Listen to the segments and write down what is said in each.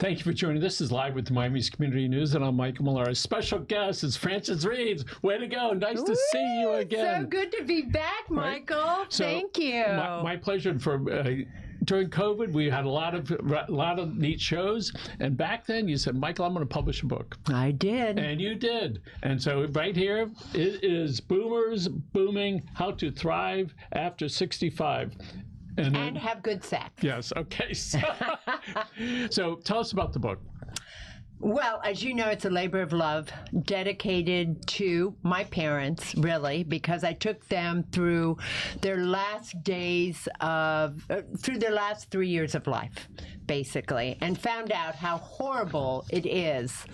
Thank you for joining. This is Live with Miami's Community News, and I'm Michael Miller. Our special guest is Frances Reaves. Way to go. Nice to see you again. So good to be back, Michael. Right? So thank you. My pleasure. During COVID, we had a lot of neat shows. And back then, you said, Michael, I'm going to publish a book. I did. And you did. And so right here, it is Boomers Booming, How to Thrive After 65. And have good sex. Yes. Okay. So tell us about the book. Well, as you know, it's a labor of love dedicated to my parents, really, because I took them through their last through their last 3 years of life, basically, and found out how horrible it is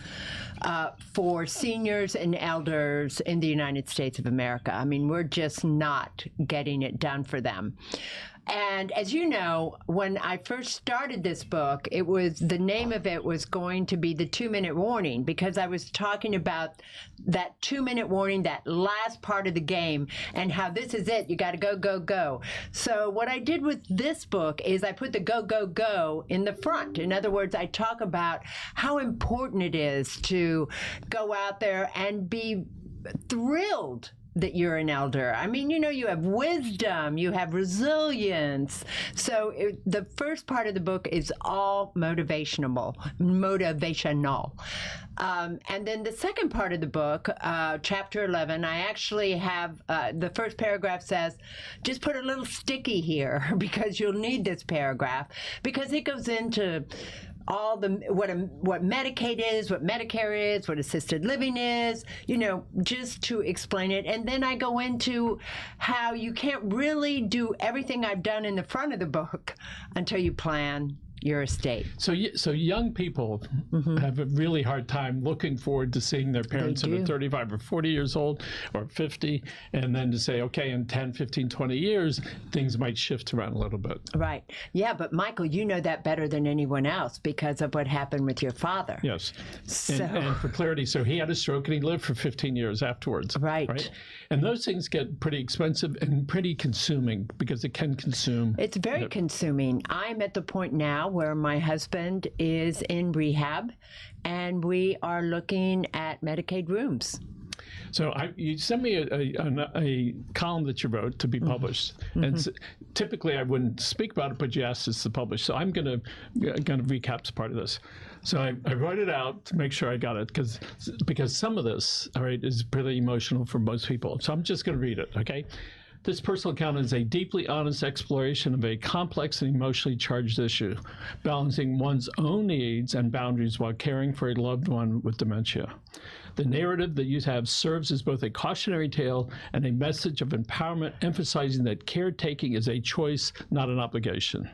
for seniors and elders in the United States of America. I mean, we're just not getting it done for them. And as you know, when I first started this book, the name of it was going to be the 2-minute warning, because I was talking about that 2-minute warning, that last part of the game, and how this is it. You got to go, go, go. So what I did with this book is I put the go, go, go in the front. In other words, I talk about how important it is to go out there and be thrilled that you're an elder. I mean, you know, you have wisdom, you have resilience. So the first part of the book is all motivational. And then the second part of the book, chapter 11, I actually have, the first paragraph says, just put a little sticky here because you'll need this paragraph, because it goes into all what Medicaid is, what Medicare is, what assisted living is, you know, just to explain it. And then I go into how you can't really do everything I've done in the front of the book until you plan your estate. So young people have a really hard time looking forward to seeing their parents that are 35 or 40 years old or 50, and then to say, okay, in 10, 15, 20 years, things might shift around a little bit. Right. Yeah, but Michael, you know that better than anyone else because of what happened with your father. Yes. And for clarity, so he had a stroke and he lived for 15 years afterwards. Right. And those things get pretty expensive and pretty consuming because it can consume. It's very consuming. I'm at the point now where my husband is in rehab and we are looking at Medicaid rooms. So you sent me a column that you wrote to be published, and typically I wouldn't speak about it, but you asked us to publish. So I'm going to recap part of this. So I wrote it out to make sure I got it, because some of this, all right, is pretty emotional for most people. So I'm just going to read it, okay? This personal account is a deeply honest exploration of a complex and emotionally charged issue, balancing one's own needs and boundaries while caring for a loved one with dementia. The narrative that you have serves as both a cautionary tale and a message of empowerment, emphasizing that caretaking is a choice, not an obligation.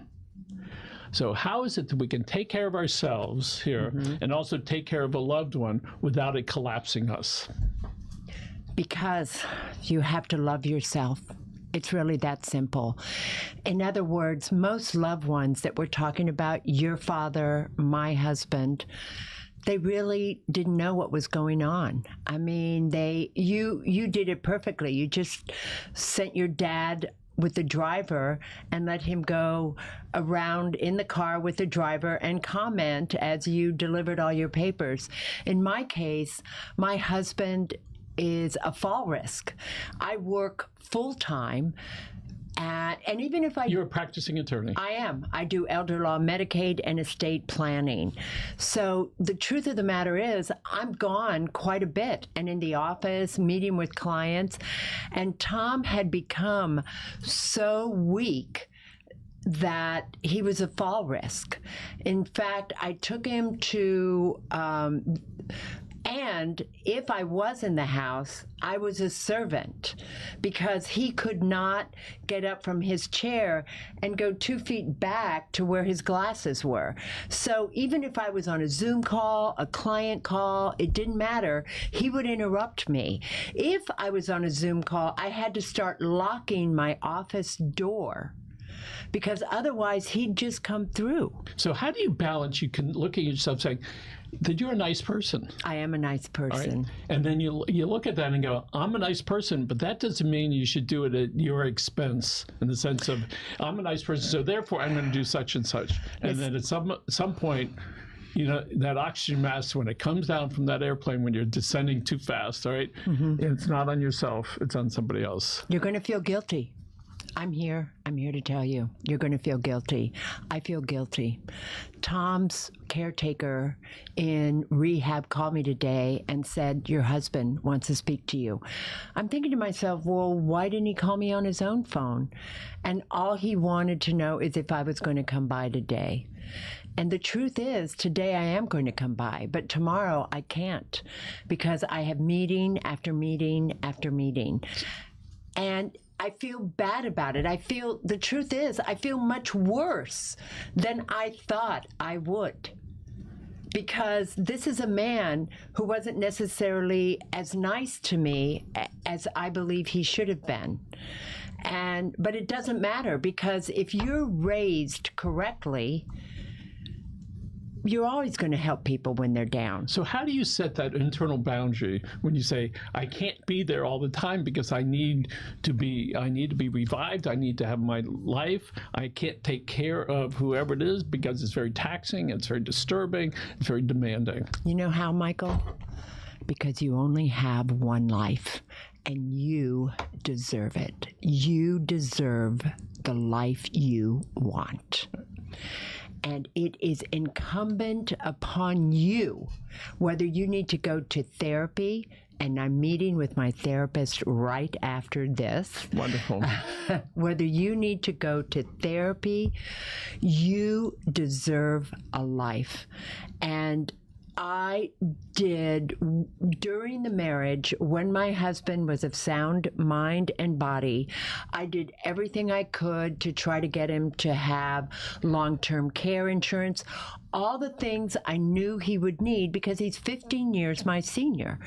So how is it that we can take care of ourselves here and also take care of a loved one without it collapsing us? Because you have to love yourself. It's really that simple. In other words, most loved ones that we're talking about, your father, my husband, they really didn't know what was going on. I mean, you did it perfectly. You just sent your dad with the driver and let him go around in the car with the driver and comment as you delivered all your papers. In my case, my husband is a fall risk. I work full-time, and even if You're a practicing attorney. I am. I do elder law, Medicaid, and estate planning. So the truth of the matter is I'm gone quite a bit and in the office, meeting with clients, and Tom had become so weak that he was a fall risk. In fact, I took him to and if I was in the house, I was a servant because he could not get up from his chair and go 2 feet back to where his glasses were. So even if I was on a Zoom call, a client call, it didn't matter. He would interrupt me. If I was on a Zoom call, I had to start locking my office door because otherwise he'd just come through. So how do you balance? You can look at yourself saying that you're a nice person. I am a nice person. Right? And then you look at that and go, I'm a nice person, but that doesn't mean you should do it at your expense in the sense of, I'm a nice person, so therefore I'm going to do such and such. And then at some point, that oxygen mask, when it comes down from that airplane, when you're descending too fast, all right, it's not on yourself, it's on somebody else. You're going to feel guilty. I'm here to tell you, you're going to feel guilty. I feel guilty. Tom's caretaker in rehab called me today and said, your husband wants to speak to you. I'm thinking to myself, well, why didn't he call me on his own phone? And all he wanted to know is if I was going to come by today. And the truth is, today I am going to come by, but tomorrow I can't, because I have meeting after meeting after meeting. And I feel bad about it. The truth is, I feel much worse than I thought I would. Because this is a man who wasn't necessarily as nice to me as I believe he should have been. But it doesn't matter, because if you're raised correctly, you're always going to help people when they're down. So how do you set that internal boundary when you say, I can't be there all the time because I need to be revived, I need to have my life, I can't take care of whoever it is because it's very taxing, it's very disturbing, it's very demanding? You know how, Michael? Because you only have one life, and you deserve it. You deserve the life you want. And it is incumbent upon you, whether you need to go to therapy, and I'm meeting with my therapist right after this. Wonderful. Whether you need to go to therapy, you deserve a life. And I did, during the marriage, when my husband was of sound mind and body, I did everything I could to try to get him to have long-term care insurance, all the things I knew he would need, because he's 15 years my senior.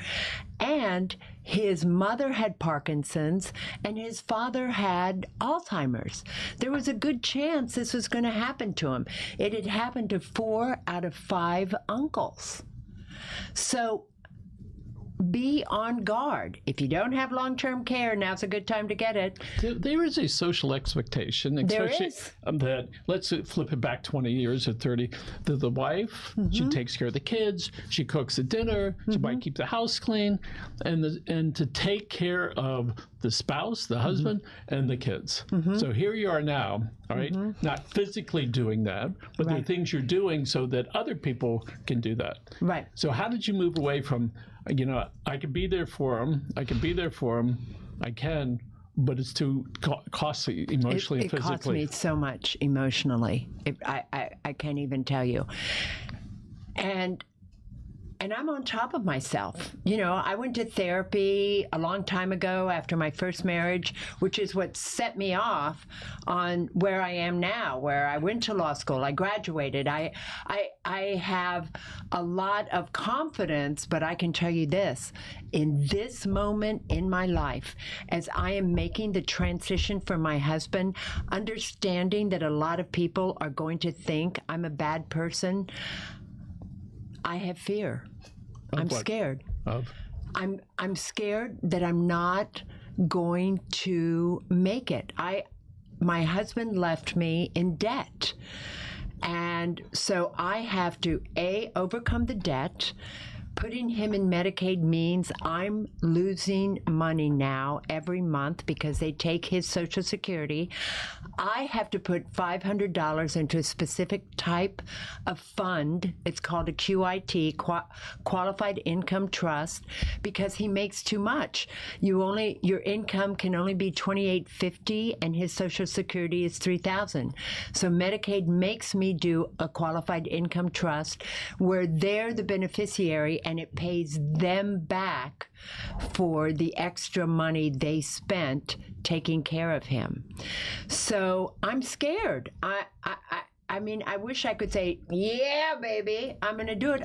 And his mother had Parkinson's and his father had Alzheimer's. There was a good chance this was going to happen to him. It had happened to 4 out of 5 uncles. So be on guard. If you don't have long-term care, now's a good time to get it. There is a social expectation, especially that, let's flip it back 20 years or 30, that the wife, she takes care of the kids, she cooks the dinner, she might keep the house clean, and to take care of the spouse, the husband, and the kids. So here you are now, all right, not physically doing that, but there are things you're doing so that other people can do that. Right. So how did you move away from, I can be there for him, I can, but it's too costly emotionally and physically. It costs me so much emotionally. I can't even tell you. And I'm on top of myself. I went to therapy a long time ago after my first marriage, which is what set me off on where I am now, where I went to law school, I graduated. I have a lot of confidence, but I can tell you this, in this moment in my life, as I am making the transition from my husband, understanding that a lot of people are going to think I'm a bad person, I have fear. I'm scared. I'm scared that I'm not going to make it. My husband left me in debt. And so I have to, overcome the debt. Putting him in Medicaid means I'm losing money now every month because they take his Social Security. I have to put $500 into a specific type of fund. It's called a QIT, Qualified Income Trust, because he makes too much. Your income can only be $2,850 and his Social Security is $3,000. So Medicaid makes me do a Qualified Income Trust where they're the beneficiary, and it pays them back for the extra money they spent taking care of him. So I'm scared. I mean, I wish I could say, yeah, baby, I'm going to do it.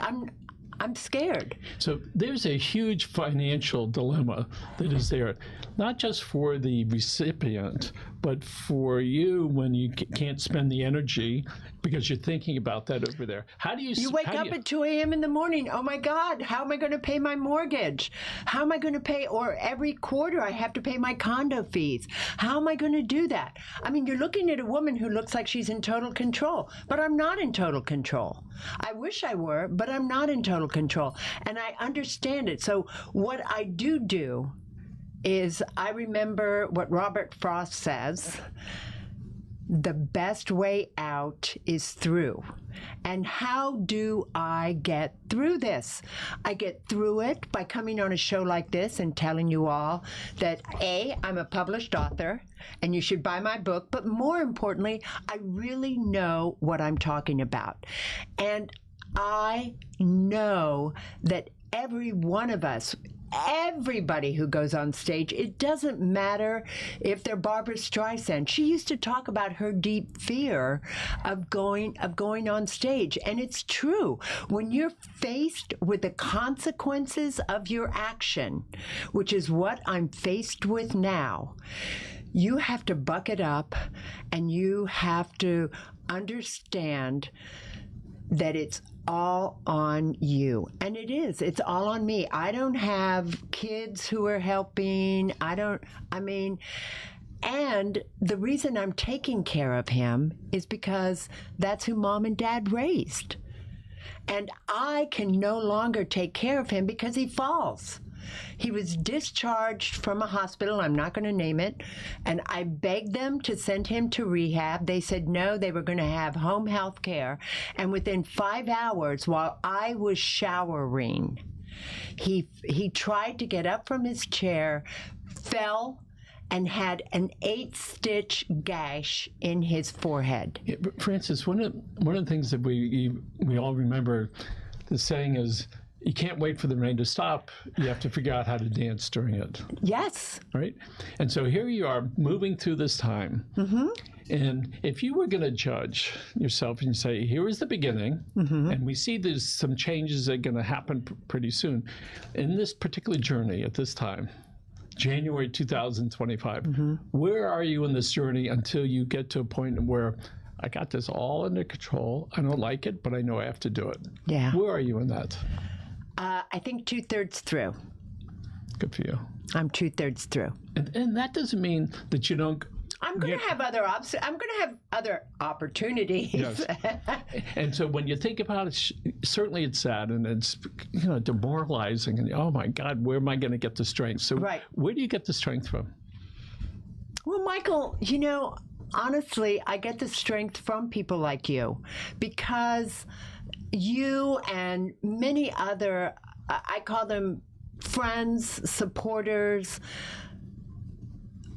I'm scared. So there's a huge financial dilemma that is there, not just for the recipient, but for you when you can't spend the energy because you're thinking about that over there. How do you... You wake up at 2 a.m. in the morning. Oh, my God, how am I going to pay my mortgage? How am I going to pay? Or every quarter I have to pay my condo fees. How am I going to do that? I mean, you're looking at a woman who looks like she's in total control, but I'm not in total control. I wish I were, but I'm not in total control. And I understand it. So what I do is I remember what Robert Frost says: the best way out is through. And how do I get through this? I get through it by coming on a show like this and telling you all that, A, I'm a published author and you should buy my book, but more importantly, I really know what I'm talking about. And I know that every one of us, everybody who goes on stage, it doesn't matter if they're Barbara Streisand. She used to talk about her deep fear of going on stage. And it's true. When you're faced with the consequences of your action, which is what I'm faced with now, you have to buck it up and you have to understand that it's all on you. And it is. It's all on me. I don't have kids who are helping. And the reason I'm taking care of him is because that's who Mom and Dad raised. And I can no longer take care of him because he falls. He was discharged from a hospital, I'm not going to name it, and I begged them to send him to rehab. They said no, they were going to have home health care. And within 5 hours, while I was showering, he tried to get up from his chair, fell, and had an 8-stitch gash in his forehead. Yeah, Frances, one of the things that we all remember, the saying is, you can't wait for the rain to stop. You have to figure out how to dance during it. Yes. Right? And so here you are moving through this time. Mm-hmm. And if you were going to judge yourself and say, here is the beginning, and we see there's some changes that are going to happen pretty soon. In this particular journey at this time, January 2025, where are you in this journey until you get to a point where I got this all under control. I don't like it, but I know I have to do it. Yeah. Where are you in that? I think 2/3 through. Good for you. I'm 2/3 through. And that doesn't mean that you don't... I'm going to have other opportunities. Yes. And so when you think about it, certainly it's sad and it's demoralizing. And oh my God, where am I going to get the strength? So where do you get the strength from? Well, Michael, honestly, I get the strength from people like you, because you and many other, I call them friends, supporters,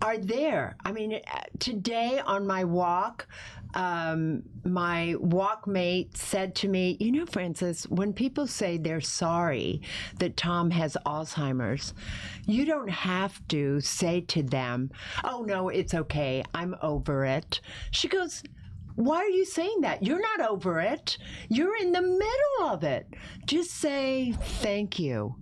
are there. I mean, today on my walk, my walkmate said to me, Frances, when people say they're sorry that Tom has Alzheimer's, you don't have to say to them, oh, no, it's okay, I'm over it. She goes, why are you saying that? You're not over it. You're in the middle of it. Just say, thank you.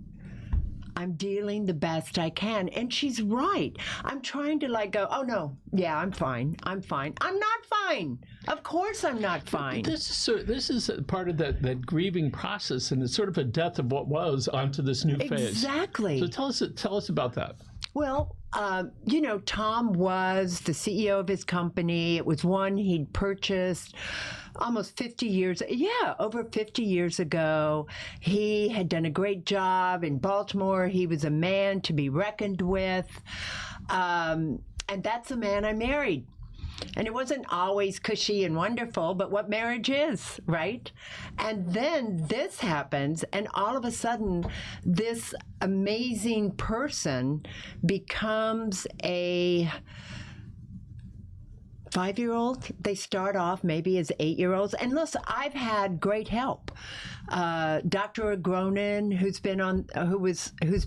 I'm dealing the best I can. And she's right. I'm trying to go, oh, no, yeah, I'm fine. I'm fine. I'm not fine. Of course I'm not fine. This is part of that grieving process, and it's sort of a death of what was onto this new phase. Exactly. So tell us about that. Well, Tom was the CEO of his company. It was one he'd purchased almost 50 years, over 50 years ago. He had done a great job in Baltimore. He was a man to be reckoned with. And that's the man I married. And it wasn't always cushy and wonderful, but what marriage is, right? And then this happens, and all of a sudden, this amazing person becomes a 5-year-olds, they start off maybe as 8-year-olds. And listen, I've had great help. Dr. Agronin, who's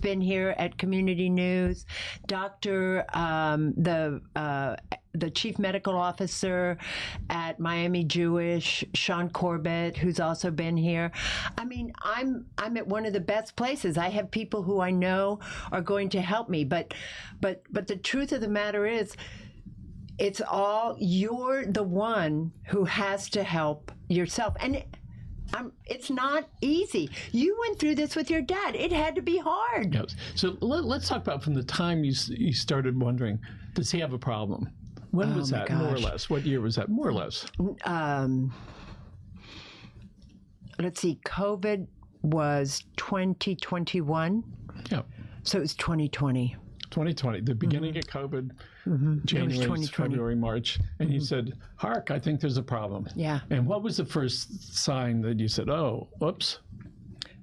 been here at Community News, the chief medical officer at Miami Jewish, Sean Corbett, who's also been here. I mean, I'm at one of the best places. I have people who I know are going to help me. But the truth of the matter is, you're the one who has to help yourself. And it's not easy. You went through this with your dad. It had to be hard. Yes. So let's talk about from the time you started wondering, does he have a problem? When was that, more or less? What year was that, more or less? Let's see. COVID was 2021. Yeah. So it was 2020. 2020, the beginning of COVID, January, February, March. And you said, Hark, I think there's a problem. Yeah. And what was the first sign that you said, oh, whoops?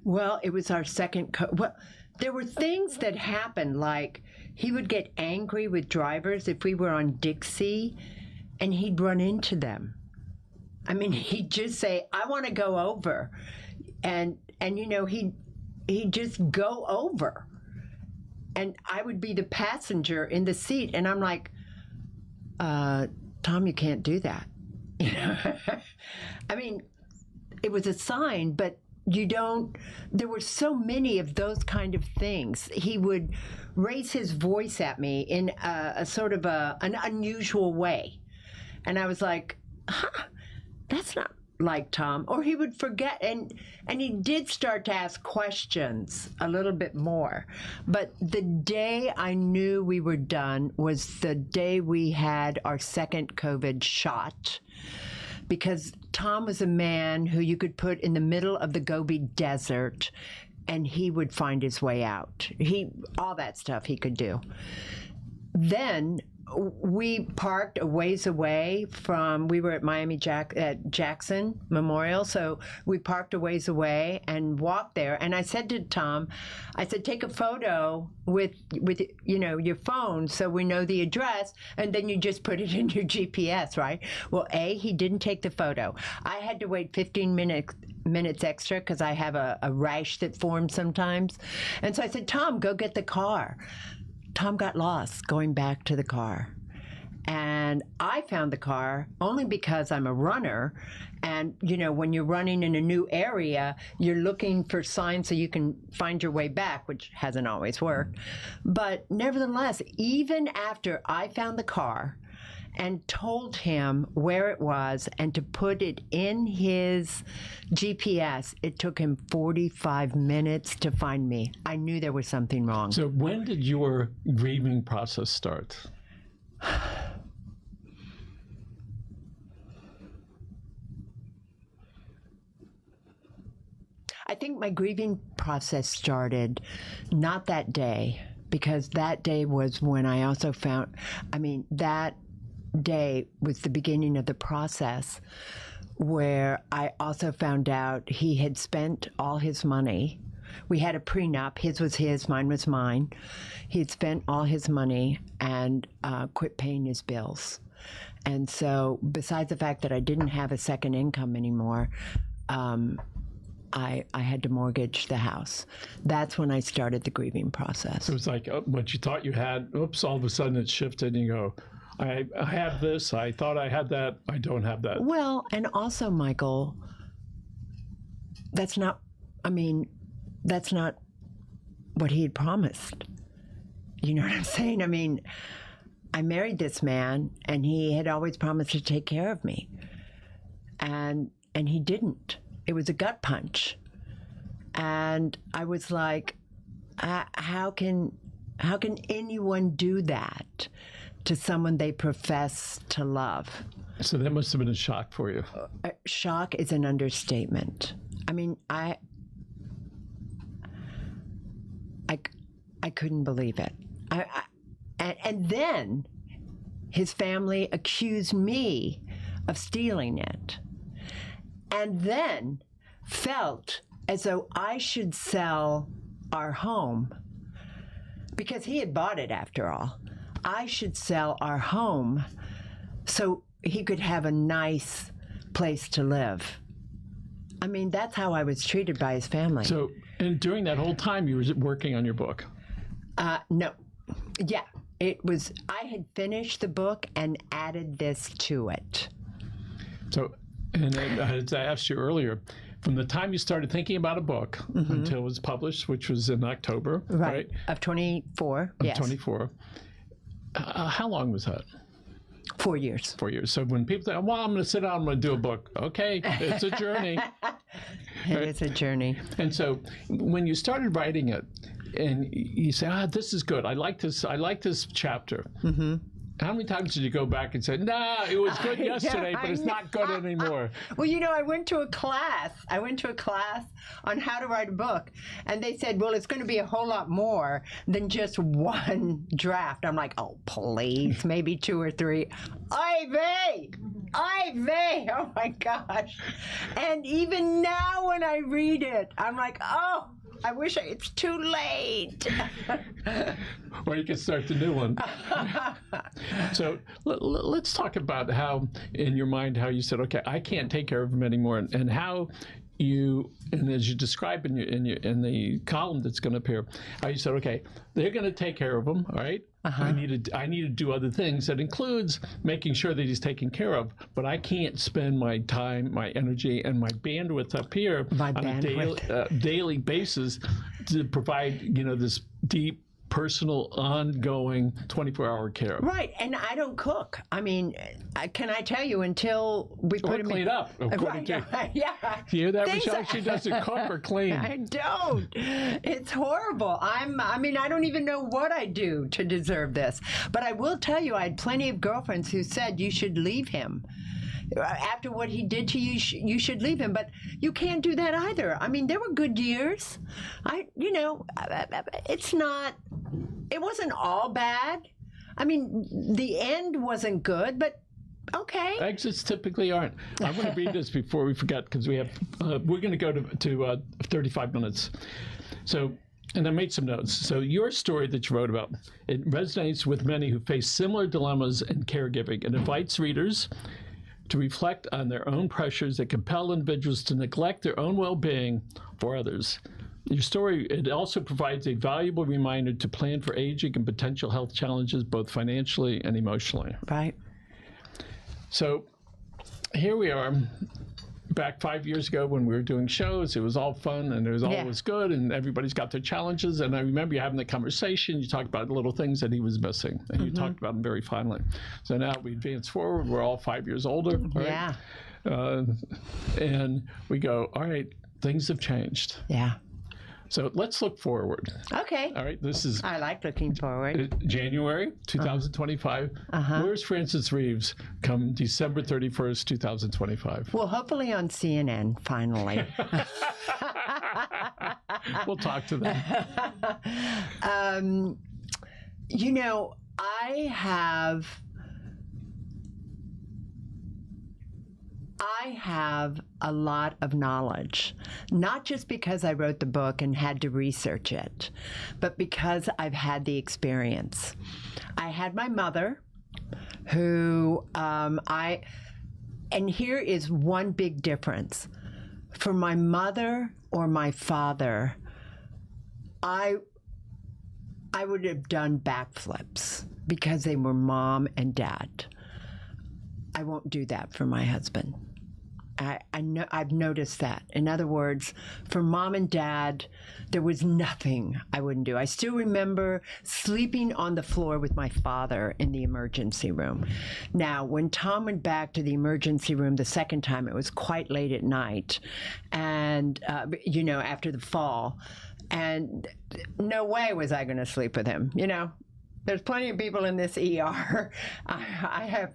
Well, it was our second well, there were things that happened, like he would get angry with drivers if we were on Dixie, and he'd run into them. I mean, he'd just say, I want to go over. And you know, he'd just go over. And I would be the passenger in the seat, and I'm like, Tom, you can't do that. You know? I mean, it was a sign, but there were so many of those kind of things. He would raise his voice at me in a sort of an unusual way. And I was like, that's not like Tom. Or he would forget, and he did start to ask questions a little bit more. But the day I knew we were done was the day we had our second COVID shot, because Tom was a man who you could put in the middle of the Gobi Desert and he would find his way out. All that stuff he could do. Then we parked a ways away we were at at Jackson Memorial, so we parked a ways away and walked there. And I said to Tom, I said, take a photo with your phone so we know the address, and then you just put it in your GPS, right? Well, he didn't take the photo. I had to wait 15 minutes extra because I have a rash that forms sometimes. And so I said, Tom, go get the car. Tom got lost going back to the car. And I found the car only because I'm a runner. And, you know, when you're running in a new area, you're looking for signs so you can find your way back, which hasn't always worked. But nevertheless, even after I found the car and told him where it was and to put it in his GPS, it took him 45 minutes to find me. I knew there was something wrong. So when did your grieving process start? I think my grieving process started not that day, because that day was when I also found, that day was the beginning of the process where I also found out he had spent all his money. We had a prenup. His was his, mine was mine. He had spent all his money and quit paying his bills. And so besides the fact that I didn't have a second income anymore, I had to mortgage the house. That's when I started the grieving process. So it was like what you thought you had, oops, all of a sudden it shifted and you go, I have this, I thought I had that, I don't have that. Well, and also, Michael, that's not what he had promised. You know what I'm saying? I mean, I married this man and he had always promised to take care of me. And he didn't. It was a gut punch. And I was like, how can anyone do that to someone they profess to love? So that must have been a shock for you. Shock is an understatement. I mean, I couldn't believe it. And then his family accused me of stealing it, and then felt as though I should sell our home, because he had bought it after all. I should sell our home so he could have a nice place to live. I mean, that's how I was treated by his family. So, and during that whole time, you were working on your book. No. Yeah. It was, I had finished the book and added this to it. So, and then, as I asked you earlier, from the time you started thinking about a book until it was published, which was in October, right? Of 24, yes. 24. How long was that? 4 years. 4 years. So when people say, well, I'm going to sit down, I'm going to do a book. Okay, it's a journey. It is a journey. And so when you started writing it, and you say, this is good. I like this chapter. Mm-hmm. How many times did you go back and say, nah, it was good yesterday, but it's not good anymore? Well, I went to a class. On how to write a book. And they said, well, it's going to be a whole lot more than just one draft. I'm like, oh, please, maybe 2 or 3. Ivy! Oh, my gosh. And even now when I read it, I'm like, oh, I wish it's too late. Or you can start the new one. So let's talk about how, in your mind, how you said, okay, I can't take care of him anymore, and how you, and as you describe in the column that's going to appear, how you said, okay, they're going to take care of him, all right? I need to do other things. That includes making sure that he's taken care of, but I can't spend my time, my energy, and my bandwidth up here on a daily basis to provide, this deep, personal, ongoing 24-hour care. Right, and I don't cook. I mean, can I tell you, until we put him clean up, according to yeah. Do you hear that, Michelle? She doesn't cook or clean. I don't. It's horrible. I don't even know what I do to deserve this. But I will tell you, I had plenty of girlfriends who said you should leave him. After what he did to you, you should leave him. But you can't do that either. I mean, there were good years. It wasn't all bad. I mean, the end wasn't good, but okay. Exits typically aren't. I want to read this before we forget, because we're going to go to 35 minutes. So, and I made some notes. So your story that you wrote about, it resonates with many who face similar dilemmas in caregiving and invites readers to reflect on their own pressures that compel individuals to neglect their own well-being for others. Your story, it also provides a valuable reminder to plan for aging and potential health challenges, both financially and emotionally. Right. So here we are, back 5 years ago when we were doing shows. It was all fun and it was always good, and everybody's got their challenges. And I remember you having the conversation. You talked about the little things that he was missing, and you talked about them very fondly. So now we advance forward. We're all 5 years older. Right? Yeah. And we go, all right, things have changed. Yeah. So let's look forward. Okay. All right. This is. I like looking forward. January 2025. Where's Francis Reaves come December 31st, 2025? Well, hopefully on CNN, finally. We'll talk to them. I have a lot of knowledge, not just because I wrote the book and had to research it, but because I've had the experience. I had my mother, who and here is one big difference. For my mother or my father, I would have done backflips because they were mom and dad. I won't do that for my husband. I know, I've noticed that. In other words, for mom and dad, there was nothing I wouldn't do. I still remember sleeping on the floor with my father in the emergency room. Now, when Tom went back to the emergency room the second time, it was quite late at night, and after the fall, and no way was I going to sleep with him. There's plenty of people in this ER. I have,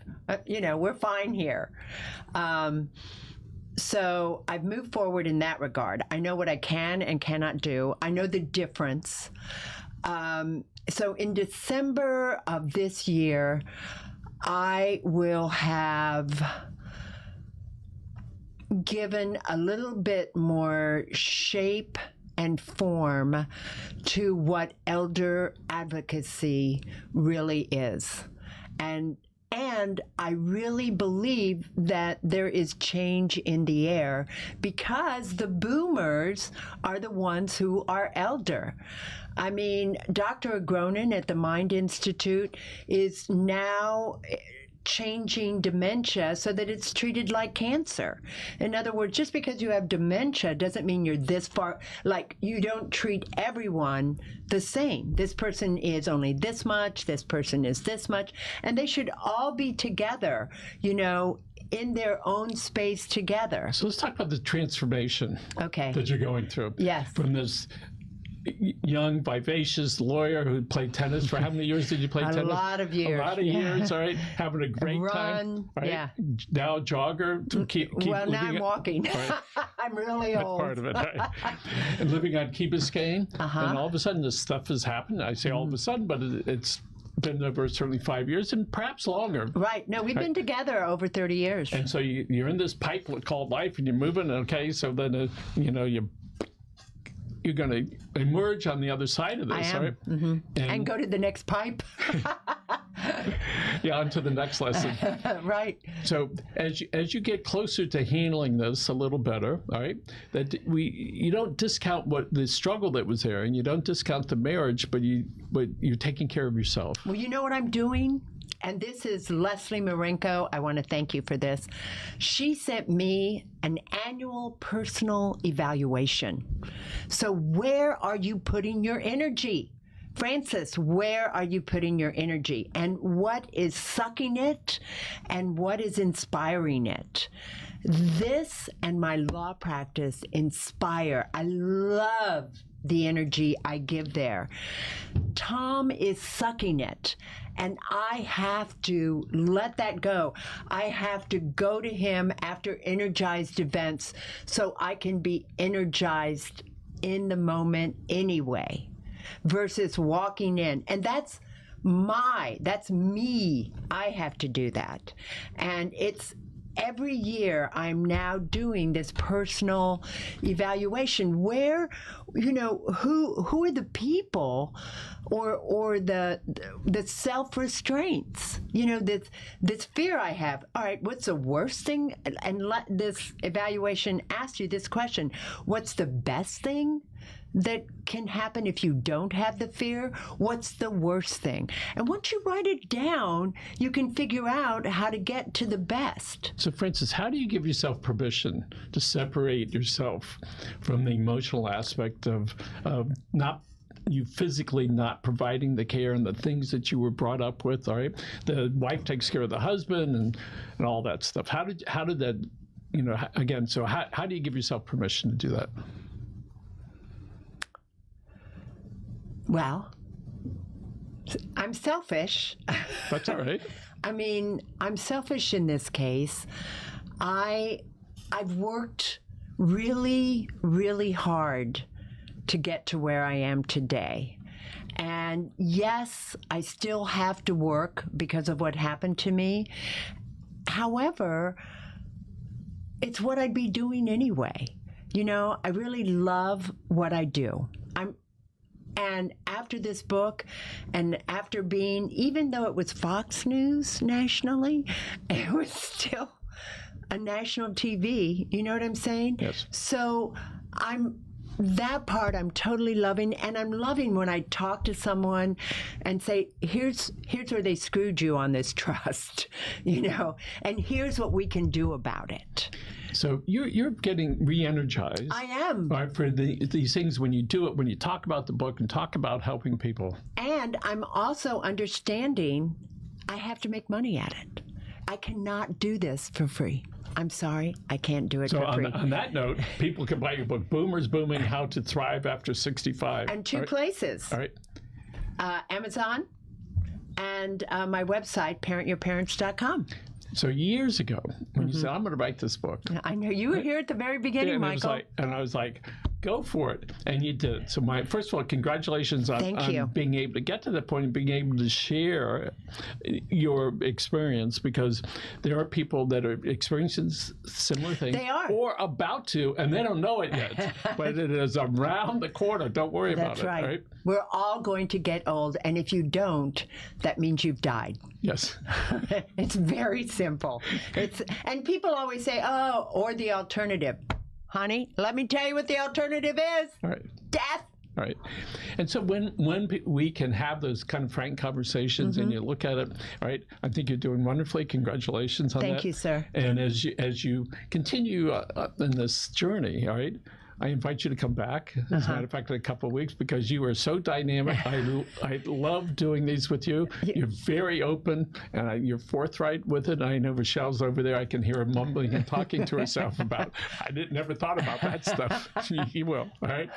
we're fine here. So I've moved forward in that regard. I know what I can and cannot do. I know the difference. So in December of this year, I will have given a little bit more shape and form to what elder advocacy really is. And And I really believe that there is change in the air because the boomers are the ones who are elder. I mean, Dr. Agronin at the Mind Institute is now changing dementia so that it's treated like cancer. In other words, just because you have dementia doesn't mean you're this far, like you don't treat everyone the same. This person is only this much, this person is this much, and they should all be together, you know, in their own space together. So let's talk about the transformation Okay. that you're going through. Yes. From this young, vivacious lawyer who played tennis. For how many years did you play tennis? A lot of years. A lot of years, all right? Having a great time. Run, Right? yeah. Now jogger to keep Well, now I'm living walking. Right. I'm really That's old. part of it, right? And living on Key Biscayne. Uh-huh. And all of a sudden this stuff has happened. I say all of a sudden, but it's been over certainly 5 years and perhaps longer. Right. No, we've been together over 30 years. And so you're in this pipe called life and you're moving, okay? So then, you know, you're going to emerge on the other side of this, I am. right? Mm-hmm. And go to the next pipe. Yeah, on to the next lesson. Right. So as you get closer to handling this a little better, all right, that you don't discount what the struggle that was there, and you don't discount the marriage, but you're taking care of yourself. Well, you know what I'm doing? And this is Leslie Marenko. I want to thank you for this. She sent me an annual personal evaluation. So where are you putting your energy? Francis, where are you putting your energy? And what is sucking it? And what is inspiring it? This and my law practice inspire. I love the energy I give there. Tom is sucking it, and I have to let that go. I have to go to him after energized events so I can be energized in the moment anyway, versus walking in. And that's me. I have to do that. And it's every year I'm now doing this personal evaluation where, you know, who are the people or the self-restraints, you know, this fear I have. All right, what's the worst thing? And let this evaluation ask you this question. What's the best thing that can happen if you don't have the fear? What's the worst thing? And once you write it down, you can figure out how to get to the best. So, Francis, how do you give yourself permission to separate yourself from the emotional aspect of not you physically not providing the care and the things that you were brought up with? All right, the wife takes care of the husband and all that stuff. How did that, you know, again? So how do you give yourself permission to do that? Well, I'm selfish. That's all right. I mean, I'm selfish in this case. I've worked really, really hard to get to where I am today. And yes, I still have to work because of what happened to me. However, it's what I'd be doing anyway. You know, I really love what I do. And after this book, and after being, even though it was Fox News nationally, it was still a national TV. You know what I'm saying? Yes. So that part I'm totally loving, and I'm loving when I talk to someone and say, here's where they screwed you on this trust, you know, and here's what we can do about it. So you're getting re-energized. I am. Right, for these things when you do it, when you talk about the book and talk about helping people. And I'm also understanding I have to make money at it. I cannot do this for free. I'm sorry, I can't do it for free. So on that note, people can buy your book, Boomers Booming, How to Thrive After 65. And two places. All right. Amazon and my website, parentyourparents.com. So years ago, when you said, I'm going to write this book. I know you were here at the very beginning, and Michael. I was like, go for it. And you did it. So first of all, congratulations on being able to get to that point and being able to share your experience, because there are people that are experiencing similar things. They are. Or about to, and they don't know it yet. But it is around the corner. Don't worry about it. That's right. Right? We're all going to get old, and if you don't, that means you've died. Yes. It's very simple. And people always say, oh, or the alternative. Honey, let me tell you what the alternative is. All right. Death. All right. And so when we can have those kind of frank conversations and you look at it, all right, I think you're doing wonderfully. Congratulations on that. Thank you, sir. And as you continue in this journey, all right, I invite you to come back, as a matter of fact, in a couple of weeks, because you are so dynamic. I love doing these with you. You're very open, and you're forthright with it. I know Rochelle's over there. I can hear her mumbling and talking to herself about, never thought about that stuff. You will, all right?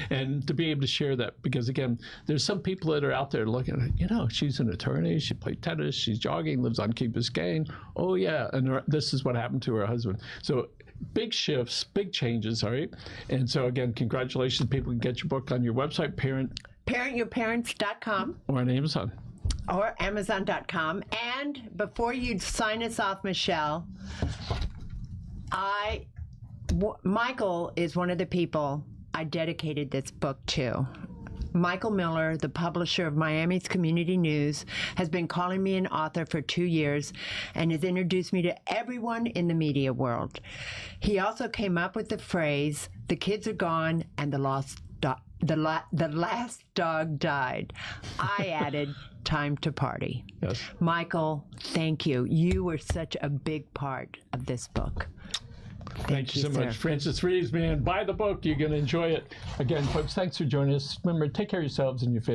And to be able to share that, because, again, there's some people that are out there looking at, she's an attorney, she played tennis, she's jogging, lives on Key Biscayne. Oh, yeah, and this is what happened to her husband. So big shifts, big changes, all right? And so, again, congratulations. People can get your book on your website, parentyourparents.com. Or on Amazon. Or Amazon.com. And before you sign us off, Michelle, Michael is one of the people I dedicated this book to. Michael Miller, the publisher of Miami's Community News, has been calling me an author for 2 years and has introduced me to everyone in the media world. He also came up with the phrase, "The kids are gone and the last dog died." I added, "Time to party." Yes. Michael, thank you. You were such a big part of this book. Thank you so much. Francis Reaves, man. Buy the book. You're going to enjoy it. Again, folks, thanks for joining us. Remember, take care of yourselves and your family.